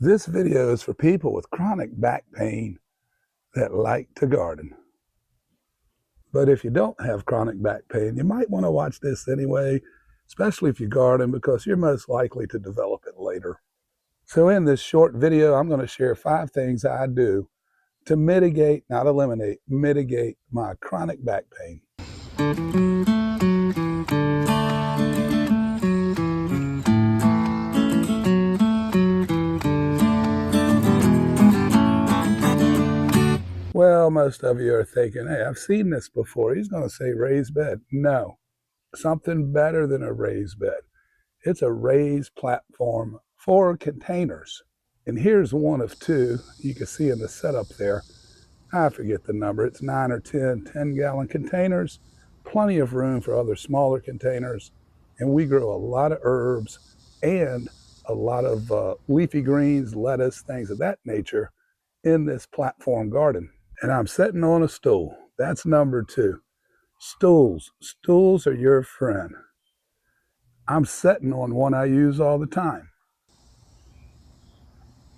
This video is for people with chronic back pain that like to garden. But if you don't have chronic back pain, you might want to watch this anyway, especially if you garden, because you're most likely to develop it later. So in this short video, I'm going to share 5 things I do to mitigate, not eliminate, mitigate my chronic back pain. Well, most of you are thinking, hey, I've seen this before. He's going to say raised bed. No, something better than a raised bed. It's a raised platform for containers. And here's one of 2 you can see in the setup there. I forget the number. It's 9 or 10-gallon containers. Plenty of room for other smaller containers. And we grow a lot of herbs and a lot of leafy greens, lettuce, things of that nature in this platform garden. And I'm sitting on a stool. That's number 2. Stools. Stools are your friend. I'm sitting on one I use all the time.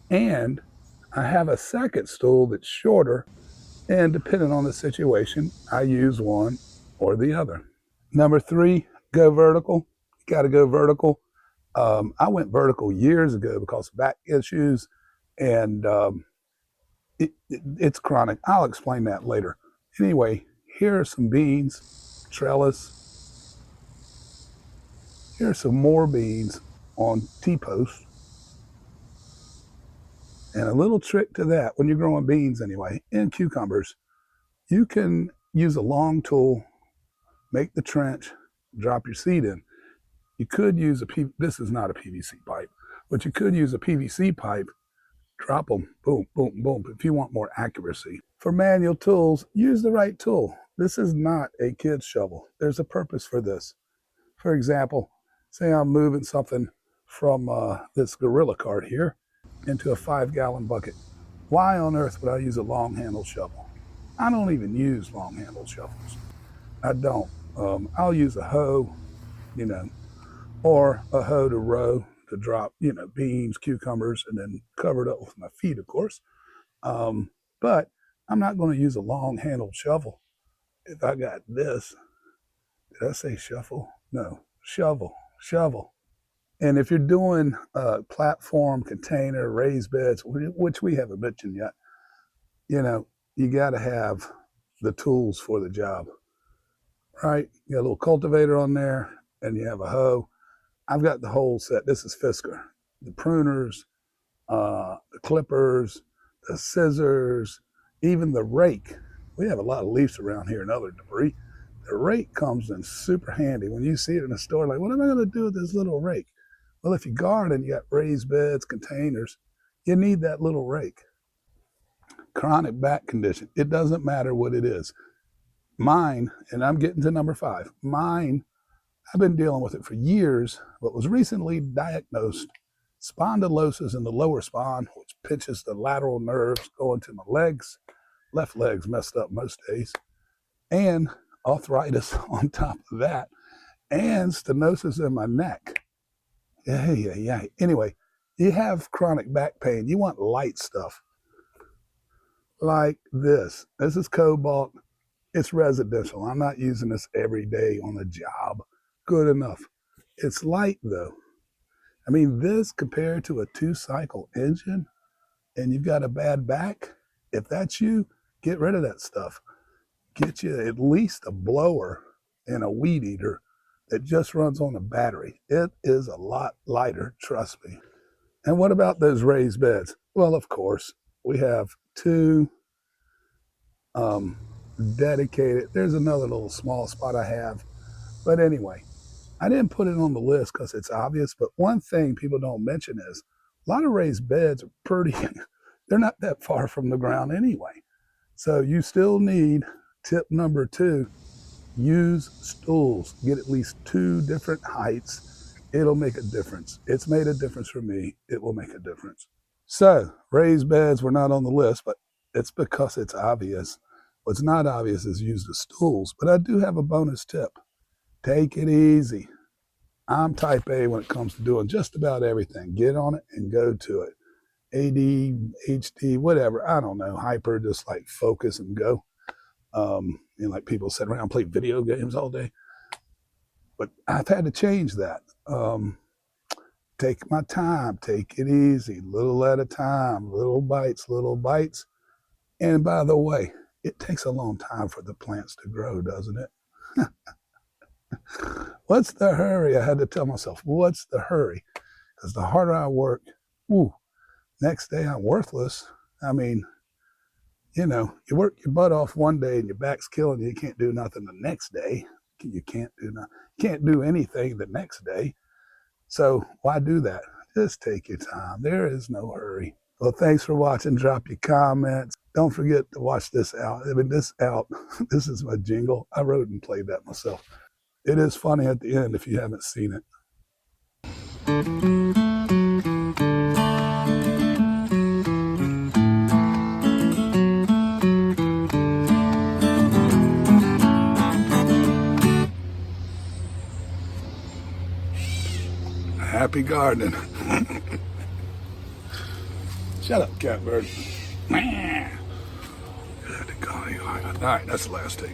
And I have a second stool that's shorter, and depending on the situation, I use one or the other. Number 3, go vertical. You got to go vertical. I went vertical years ago because of back issues, and it's chronic. I'll explain that later. Anyway, here are some beans, trellis. Here are some more beans on T-posts. And a little trick to that, when you're growing beans anyway, and cucumbers, you can use a long tool, make the trench, drop your seed in. You could use this is not a PVC pipe, but you could use a PVC pipe, drop them, boom, boom, boom, if you want more accuracy. For manual tools, use the right tool. This is not a kid's shovel. There's a purpose for this. For example, say I'm moving something from this Gorilla cart here into a 5-gallon bucket. Why on earth would I use a long-handled shovel? I don't even use long-handled shovels. I don't. I'll use a hoe, or a hoe to row to drop, beans, cucumbers, and then cover it up with my feet, of course. But I'm not going to use a long-handled shovel. If I got this, did I say shuffle? No, shovel. And if you're doing a platform, container, raised beds, which we haven't mentioned yet, you got to have the tools for the job, right? You got a little cultivator on there, and you have a hoe. I've got the whole set. This is Fisker. The pruners, the clippers, the scissors, even the rake. We have a lot of leaves around here and other debris. The rake comes in super handy. When you see it in a store, like, what am I going to do with this little rake? Well, if you garden, you got raised beds, containers, you need that little rake. Chronic back condition, it doesn't matter what it is. Mine, and I'm getting to number 5, I've been dealing with it for years, but was recently diagnosed spondylosis in the lower spine, which pinches the lateral nerves going to my legs. Left leg's messed up most days. And arthritis on top of that, and stenosis in my neck. Yeah. Anyway, you have chronic back pain. You want light stuff like this. This is cobalt. It's residential. I'm not using this every day on the job. Good enough. It's light though. I mean, this compared to a 2-cycle engine, and you've got a bad back, if that's you, get rid of that stuff. Get you at least a blower and a weed eater that just runs on a battery. It is a lot lighter, trust me. And what about those raised beds? Well, of course, we have 2 dedicated. There's another little small spot I have. But anyway, I didn't put it on the list because it's obvious. But one thing people don't mention is a lot of raised beds are pretty, they're not that far from the ground anyway. So you still need, tip number 2, use stools. Get at least 2 different heights. It'll make a difference. It's made a difference for me. It will make a difference. So raised beds were not on the list, but it's because it's obvious. What's not obvious is use the stools. But I do have a bonus tip. Take it easy. I'm type A when it comes to doing just about everything. Get on it and go to it. ADHD, whatever. I don't know. Hyper, just like focus and go. Like people sit around and play video games all day. But I've had to change that. Take my time, take it easy, little at a time, little bites, little bites. And by the way, it takes a long time for the plants to grow, doesn't it? What's the hurry? I had to tell myself, what's the hurry? Because the harder I work, next day I'm worthless. I mean, you work your butt off one day and your back's killing you. You can't do nothing the next day. You can't do anything the next day. So why do that? Just take your time. There is no hurry. Well, thanks for watching. Drop your comments. Don't forget to watch this out. This is my jingle. I wrote and played that myself. It is funny at the end if you haven't seen it. Happy gardening. Shut up, catbird. All right, that's the last take.